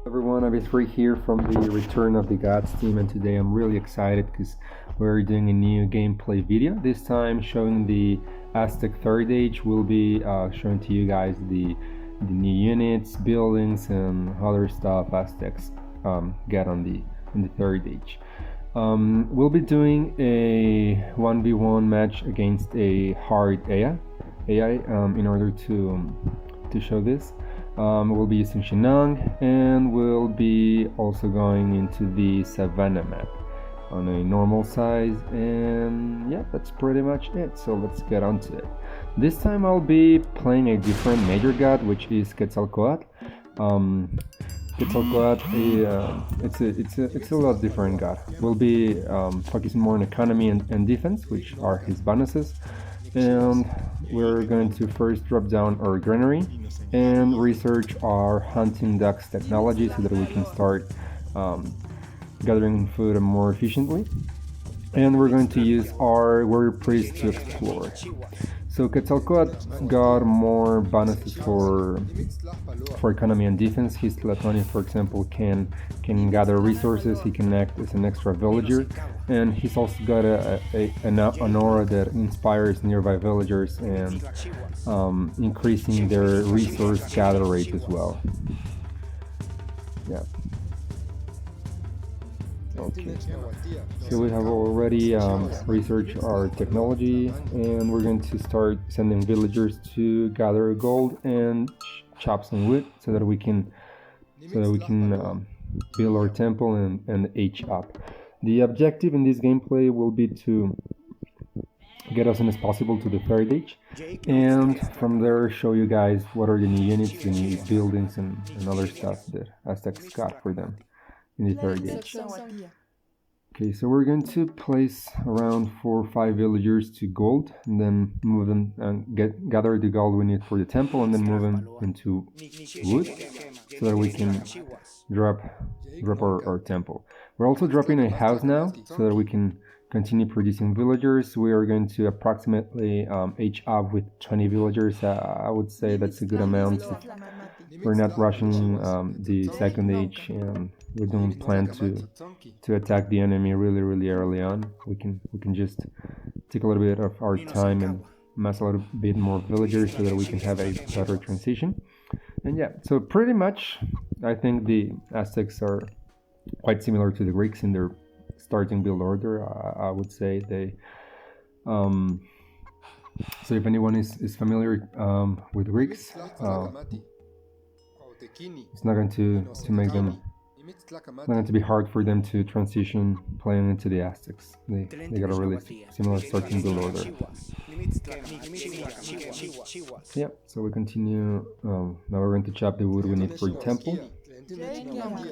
Everyone, Abisri here from the Return of the Gods team, and today I'm really excited because we're doing a new gameplay video. This time showing the Aztec Third Age. We'll be showing to you guys the new units, buildings, and other stuff Aztecs get on the Third Age. We'll be doing a 1v1 match against a hard AI in order to show this. We'll be using Shenang, and we'll be also going into the Savannah map on a normal size, and yeah, that's pretty much it. So let's get on to it. This time I'll be playing a different major god, which is Quetzalcoatl. Quetzalcoatl, it's a lot different god. We'll be focusing more on economy and defense, which are his bonuses. And we're going to first drop down our granary and research our hunting ducks technology so that we can start gathering food more efficiently. And we're going to use our warrior priest to explore. So Quetzalcoatl got more bonuses for economy and defense. His Latonian, for example, can gather resources. He can act as an extra villager, and he's also got an aura that inspires nearby villagers and increasing their resource gather rate as well. Yeah. Okay. So we have already researched our technology, and we're going to start sending villagers to gather gold and chop some wood so that we can build our temple and age up. The objective in this gameplay will be to get as soon as possible to the Third Age, and from there show you guys what are the new units, the new buildings, and other stuff that Aztecs got for them in the Third Age. Okay, so we're going to place around 4 or 5 villagers to gold, and then move them and gather the gold we need for the temple, and then move them into wood so that we can drop our temple. We're also dropping a house now so that we can continue producing villagers. We are going to approximately age up with 20 villagers. I would say that's a good amount. We're not rushing the second age, and we don't plan to attack the enemy really early on. We can just take a little bit of our time and mass a little bit more villagers so that we can have a better transition. And yeah, so pretty much I think the Aztecs are quite similar to the Greeks in their starting build order. I would say they so if anyone is familiar with Greeks, it's not going to make them not going to be hard for them to transition playing into the Aztecs. They got a really similar starting build order. Yeah, so we continue. Now we're going to chop the wood we need for the temple.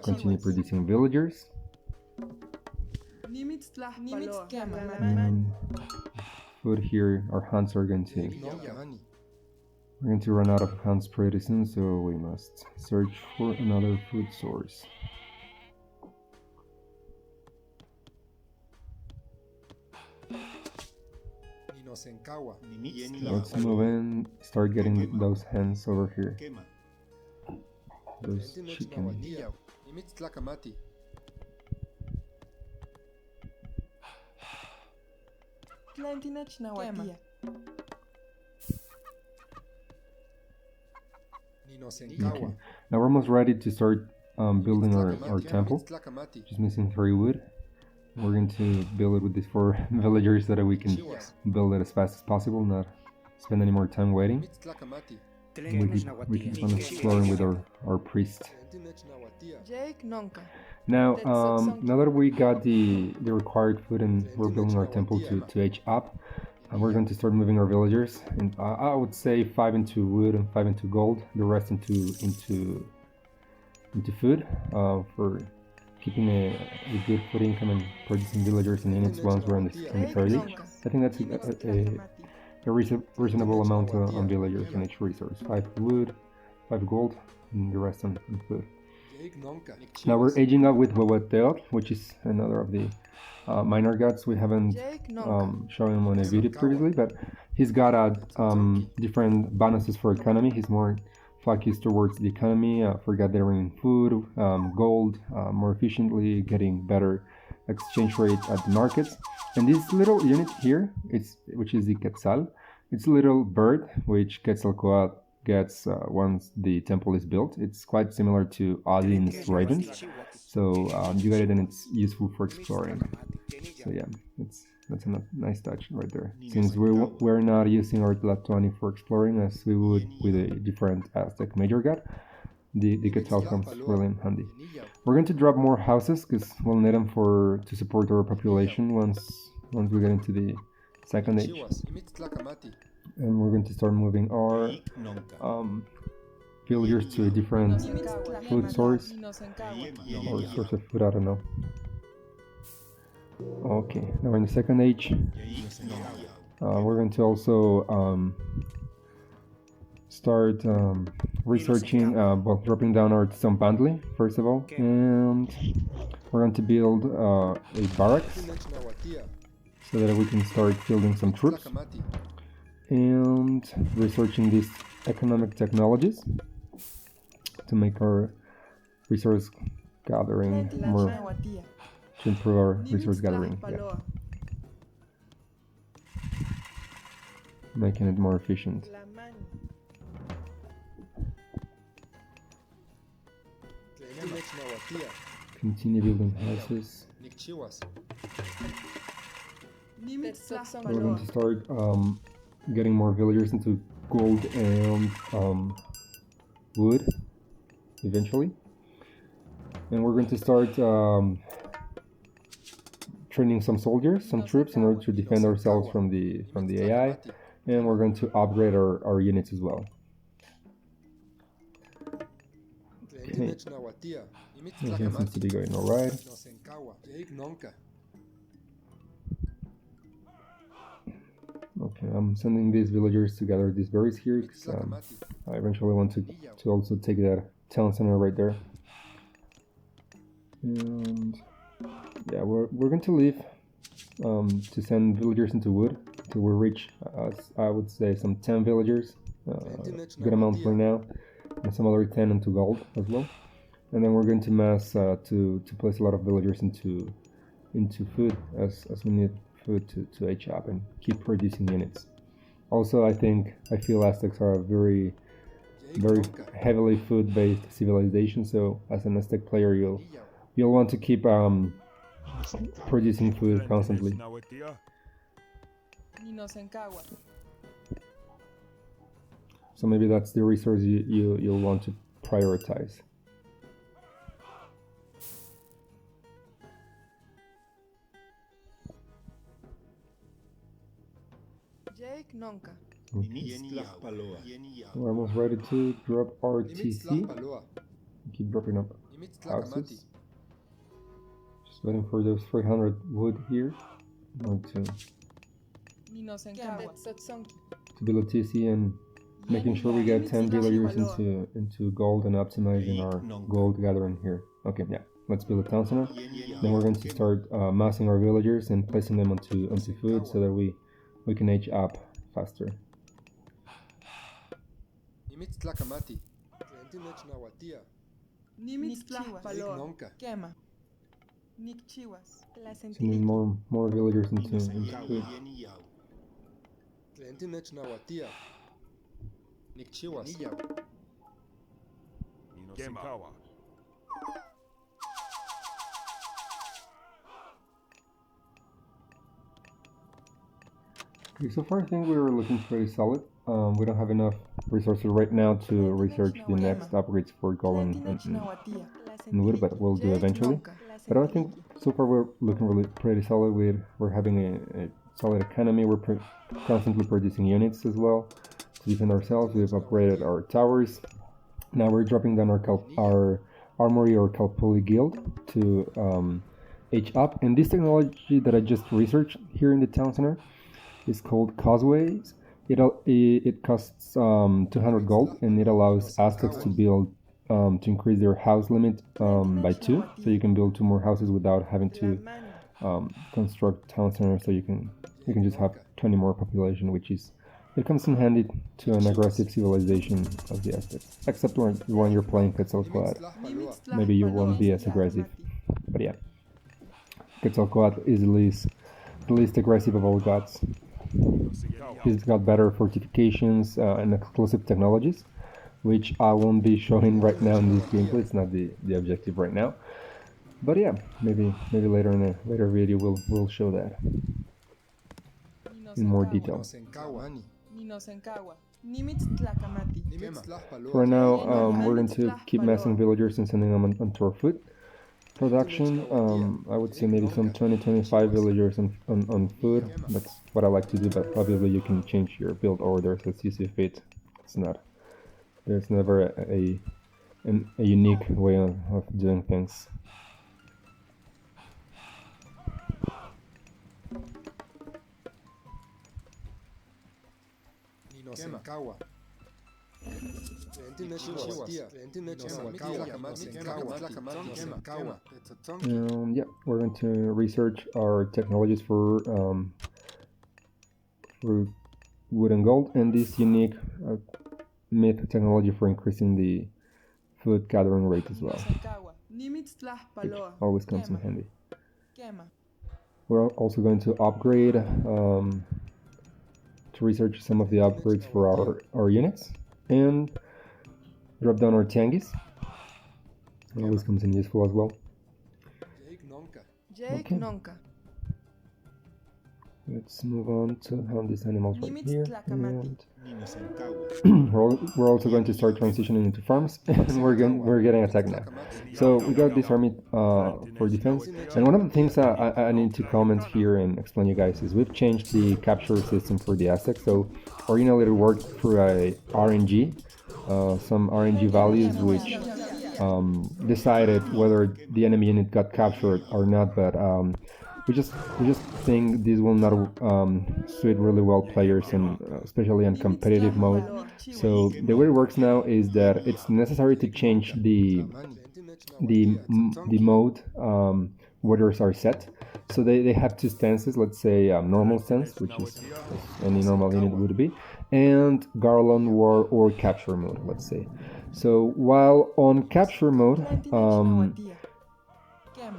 Continue producing villagers. And food here, our hunts are going to we're going to run out of hunts pretty soon, so we must search for another food source. Let's move in, start getting those hens over here. Those chickens. Okay. Now we're almost ready to start building our temple. Just missing 3 wood. We're going to build it with these 4 villagers so that we can build it as fast as possible, not spend any more time waiting. We keep on exploring with our priest. Now that we got the required food and we're building our temple to age up, we're going to start moving our villagers, and I would say 5 into wood and 5 into gold, the rest into food for keeping a good food income and producing villagers and units once we're in the Third Age. I think that's a reasonable amount on villagers on each resource. 5 wood, 5 gold, and the rest on food. Now we're aging up with Quetzalcoatl, which is another of the minor gods. We haven't shown him on a video previously, but he's got different bonuses for economy. He's more focus towards the economy for gathering food, gold, more efficiently, getting better exchange rate at the markets. And this little unit here, which is the Quetzal, it's a little bird which Quetzalcoatl gets once the temple is built. It's quite similar to Odin's ravens, so you get it and it's useful for exploring. So yeah, that's a nice touch right there. Since we're not using our lab 20 for exploring as we would with a different Aztec major god, the Quetzal comes really in handy. We're going to drop more houses because we'll need them to support our population once we get into the second age. And we're going to start moving our villagers to a different food source or source of food, I don't know. Okay, now in the second age, we're going to also start researching, dropping down our Tzompantli first of all, and we're going to build a barracks so that we can start building some troops, and researching these economic technologies to make our resource gathering more, to improve our resource gathering, yeah. Making it more efficient. Continue building houses. We're going to start getting more villagers into gold and wood eventually, and we're going to start training some soldiers, some troops, in order to defend ourselves from the AI, and we're going to upgrade our units as well. Okay. Everything seems to be going alright. Okay, I'm sending these villagers to gather these berries here because I eventually want to also take that town center right there. And yeah, we're going to leave to send villagers into wood till we reach, I would say, some 10 villagers, good amount for now, and some other 10 into gold as well. And then we're going to mass to place a lot of villagers into food as we need food to age up and keep producing units. Also, I feel Aztecs are a very heavily food-based civilization, so as an Aztec player you'll want to keep producing food constantly. So maybe that's the resource you'll want to prioritize. Okay. We're almost ready to drop our TC. Keep dropping up houses. Just waiting for those 300 wood here. To build a TC and making sure we get 10 villagers into gold and optimizing our gold gathering here. Okay, yeah, let's build a town center. Then we're going to start massing our villagers and placing them onto food so that we can age up faster. Sending more villagers into food. Okay, so far I think we were looking pretty solid. We don't have enough resources right now to research the next upgrades for gold and wood, but we'll do eventually. But I think so far we're looking really pretty solid. We're having a solid economy. We're constantly producing units as well to defend ourselves. We've upgraded our towers. Now we're dropping down our armory or Calpuli guild to age up. And this technology that I just researched here in the town center is called Causeways. It costs 200 gold, and it allows Aztecs to build to increase their house limit by 2, so you can build 2 more houses without having to construct town centers. So you can just have 20 more population, which is It comes in handy to an aggressive civilization of the Aztecs, except when you're playing Quetzalcoatl. Maybe you won't be as aggressive, but yeah. Quetzalcoatl is the least aggressive of all gods. He's got better fortifications and exclusive technologies, which I won't be showing right now in this gameplay. It's not the objective right now. But yeah, maybe later in a later video we'll show that in more detail. For now, we're going to keep massing villagers and sending them onto our food production. I would say maybe some 20-25 villagers on food. That's what I like to do, but obviously you can change your build order as you see fit. There's never a unique way of doing things. Yeah, we're going to research our technologies for wood and gold, and this unique myth technology for increasing the food gathering rate as well, which always comes in handy. We're also going to upgrade to research some of the upgrades for our units and drop down our tangis. It always comes in useful as well. Okay. Let's move on to hunt these animals right here. And we're also going to start transitioning into farms, and we're getting attacked now. So we got this army for defense, and one of the things I need to comment here and explain you guys is we've changed the capture system for the Aztecs. So originally it worked through a RNG, some RNG values which decided whether the enemy unit got captured or not, but we just think this will not suit really well players, and especially in competitive mode. So the way it works now is that it's necessary to change the mode orders are set. So they have two stances. Let's say normal stance, which is any normal unit would be, and Garland War or capture mode, let's say. So while on capture mode,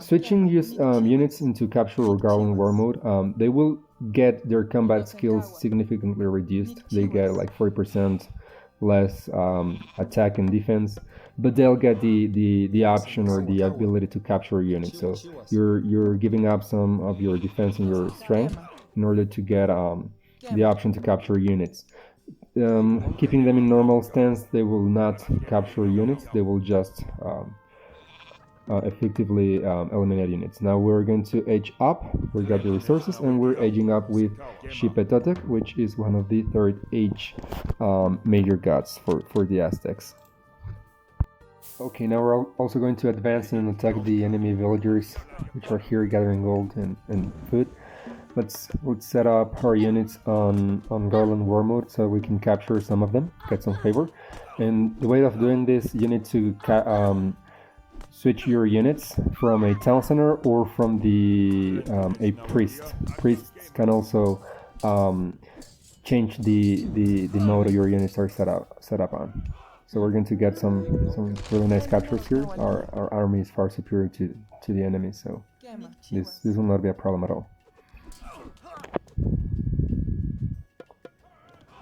switching units into capture or Garland War mode, they will get their combat skills significantly reduced. They get like 40% less attack and defense, but they'll get the option or the ability to capture a unit. So you're giving up some of your defense and your strength in order to get the option to capture units. Keeping them in normal stance, they will not capture units. They will just effectively eliminate units. Now we're going to age up. We got the resources, and we're aging up with Quetzalcoatl, which is one of the third age major gods for the Aztecs. Okay, now we're also going to advance and attack the enemy villagers, which are here gathering gold and food. Let's set up our units on Garland War mode so we can capture some of them, get some favor. And the way of doing this, you need to switch your units from a town center or from a priest. Priests can also change the mode your units are set up on. So we're going to get some really nice captures here. Our army is far superior to the enemy, so this will not be a problem at all.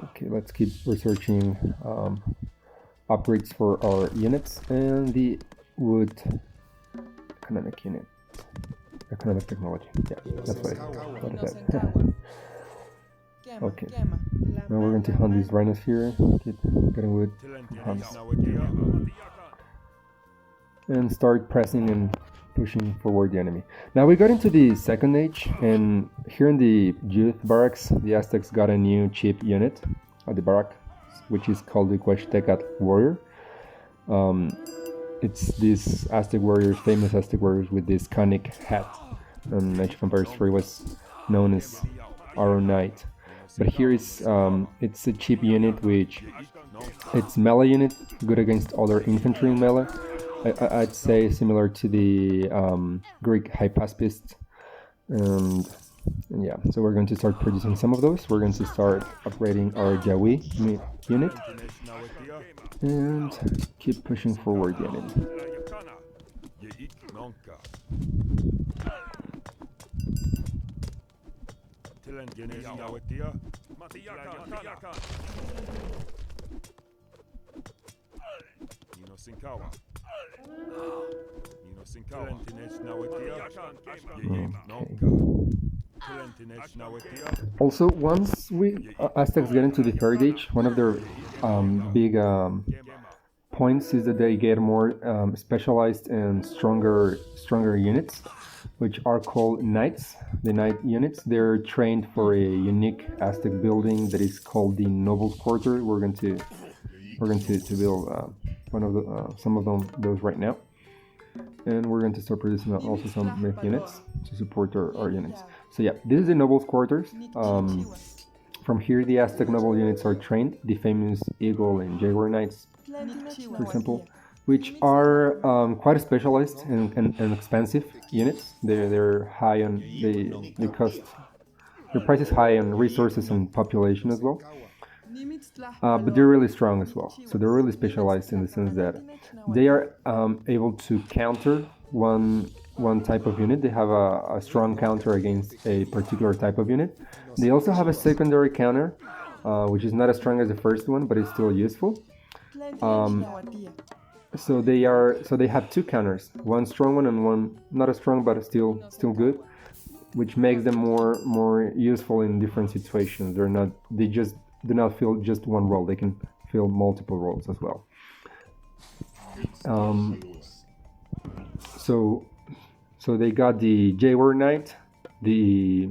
Okay, let's keep researching upgrades for our units and the wood economic technology. Yeah, that's what I said. Okay, now we're going to hunt these rhinos here. Keep getting wood hunts and start pressing and pushing forward the enemy. Now we got into the second age, and here in the youth barracks, the Aztecs got a new cheap unit at the barrack, which is called the Quetzalcoatl warrior. It's these famous Aztec warriors with this conic hat. And Age of Empires 3 was known as Arrow Knight. But here it's a cheap unit, which it's melee unit, good against other infantry in melee. I'd say similar to the Greek hypaspists, and And yeah, so we're going to start producing some of those. We're going to start upgrading our Jawi unit and keep pushing forward the enemy. Also, once Aztecs get into the third age, one of their big points is that they get more specialized and stronger units, which are called knights. The knight units, they're trained for a unique Aztec building that is called the Nobles Quarter. We're going to build some of those right now, and we're going to start producing also some myth units to support our units. So yeah, this is the Nobles Quarters. From here, the Aztec noble units are trained, the famous Eagle and Jaguar Knights, for example, which are quite specialized and expensive units. They're high on they cost, their price is high on resources and population as well. But they're really strong as well. So they're really specialized in the sense that they are able to counter one type of unit. They have a strong counter against a particular type of unit. They also have a secondary counter, which is not as strong as the first one, but it's still useful. So they have two counters, one strong one and one not as strong but still good, which makes them more useful in different situations. They just do not fill just one role. They can fill multiple roles as well. So they got the Jaguar Knight, the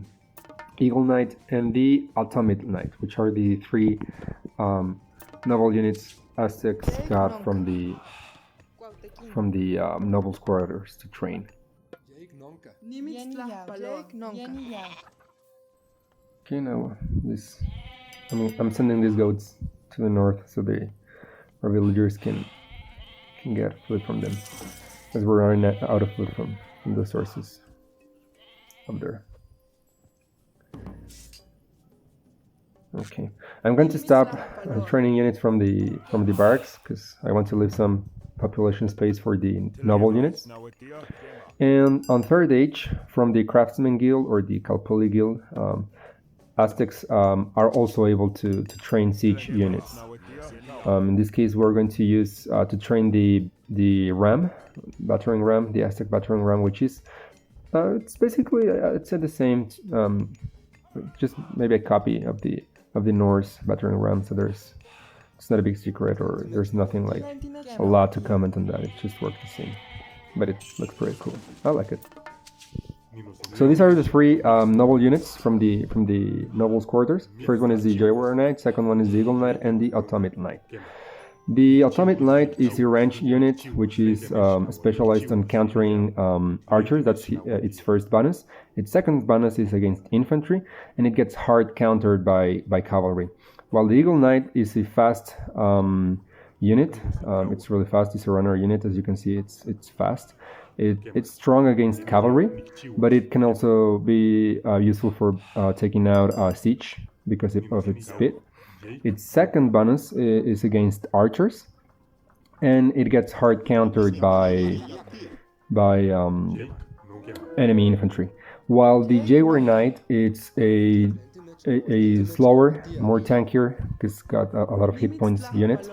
Eagle Knight, and the Automaton Knight, which are the three noble units Aztecs got from the nobles quarters to train. Okay, now I'm sending these goats to the north so our villagers can get food from them, as we're running out of food from the sources up there. Okay, I'm going to stop training units from the barracks because I want to leave some population space for the noble units. And on third age, from the Craftsman Guild or the Calpulli Guild, Aztecs are also able to train siege units. In this case, we're going to use to train the battering ram, the Aztec battering ram, which is it's basically I'd say the same, just maybe a copy of the Norse battering ram. So it's not a big secret, or there's nothing like a lot to comment on that. It just works the same, but it looks pretty cool. I like it. So these are the three noble units from the nobles quarters. First one is the Jaguar Knight, second one is the Eagle Knight, and the Automaton Knight. The Automaton Knight is a range unit, which is specialized on countering archers. That's its first bonus. Its second bonus is against infantry, and it gets hard countered by cavalry. While the Eagle Knight is a fast unit. It's really fast. It's a runner unit. As you can see, it's fast. It's strong against cavalry, but it can also be useful for taking out siege because of its speed. Its second bonus is against archers, and it gets hard countered by enemy infantry. While the Jaguar Knight, it's a slower, more tankier, because it's got a lot of hit points unit.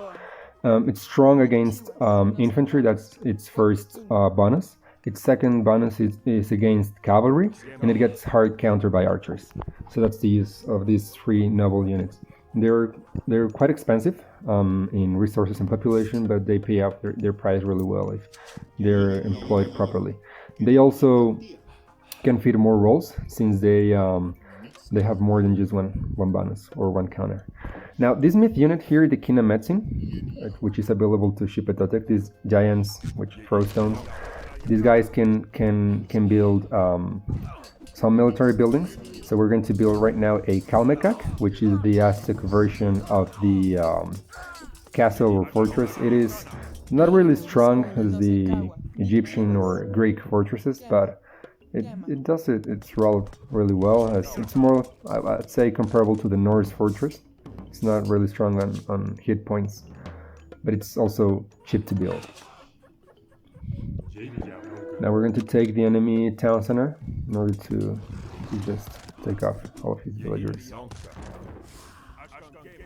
It's strong against infantry. That's its first bonus. Its second bonus is against cavalry, and it gets hard countered by archers. So that's the use of these three noble units. They're quite expensive in resources and population, but they pay off their price really well if they're employed properly. They also can fit more roles since they have more than just one bonus or one counter. Now, this myth unit here, the Kinametsin, which is available to Shipetotec, these giants which throw stones, these guys can build some military buildings. So we're going to build right now a Kalmekak, which is the Aztec version of the castle or fortress. It is not really strong as the Egyptian or Greek fortresses, but it does its role really well. It's more, I'd say, comparable to the Norse fortress. It's not really strong on hit points, but it's also cheap to build. Now we're going to take the enemy town center in order to just take off all of his villagers.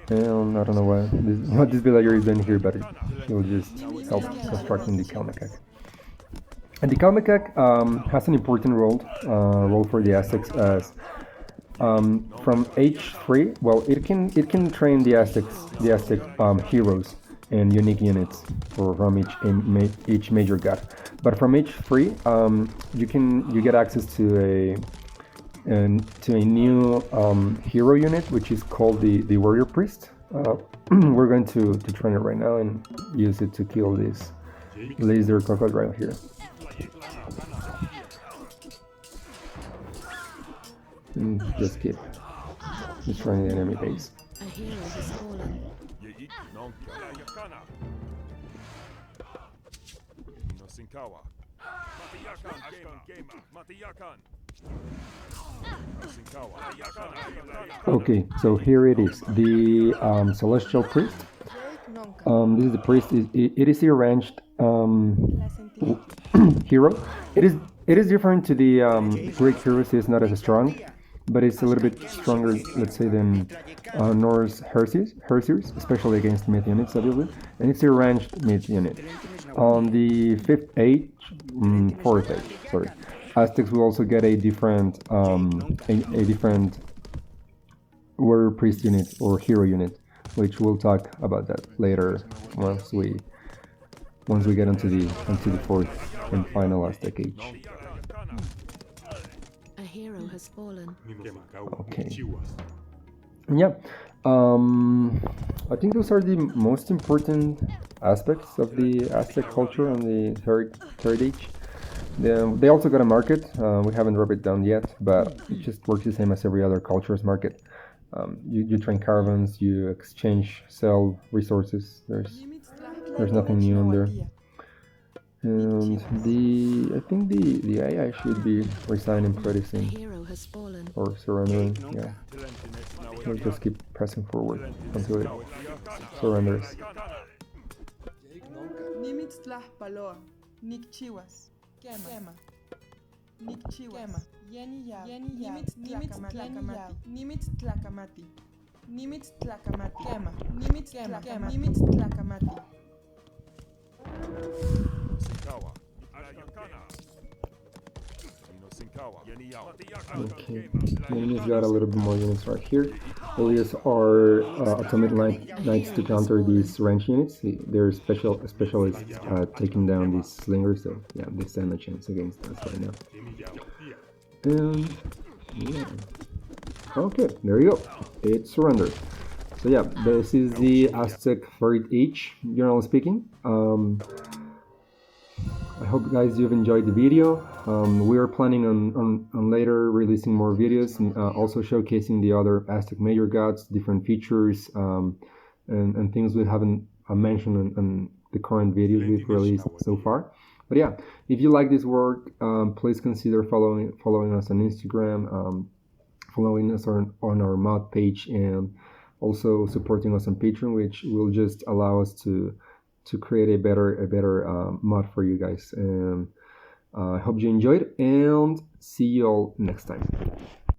And I don't know what this villager is doing here, but he'll just help constructing the Kalmakak. And the Kalmakak has an important role for the Aztecs as from H3. Well, it can train the Aztec heroes and unique units from each major god. But from H3, you get access to a new hero unit, which is called the warrior priest. We're going to train it right now and use it to kill this laser crocodile here. And just keep destroying the enemy base. A hero has fallen. Okay, so here it is, the celestial priest. This is the priest. It is a ranged hero. It is different to the Greek heroes. It's not as strong, but it's a little bit stronger, let's say, than Norse Hersiers, especially against mid units, obviously. And it's a ranged mid unit. On the fourth age, sorry, Aztecs will also get a different warrior priest unit or hero unit, which we'll talk about that later once we get into the fourth and final Aztec age. A hero has fallen. Okay. Yeah. I think those are the most important aspects of the Aztec culture and the third age. They also got a market. We haven't rubbed it down yet, but it just works the same as every other culture's market. You train caravans, you exchange, sell resources. There's nothing new in there. And I think the AI should be resigning pretty soon. Or surrendering, yeah. We'll just keep pressing forward until it surrenders. Okay, the enemy's got a little bit more units right here. We'll use our atomic knights to counter these range units. They're specialists taking down these slingers, so yeah, they stand a chance against us right now. And yeah, okay, there you go. It surrendered. So yeah, this is the Aztec third age, generally speaking. I hope guys you've enjoyed the video. We are planning on later releasing more videos and also showcasing the other Aztec major gods, different features, and things we haven't mentioned in the current videos we've released so far. But yeah, if you like this work, please consider following us on Instagram, following us on our mod page, and also supporting us on Patreon, which will just allow us to create a better mod for you guys. And I hope you enjoyed, and see you all next time.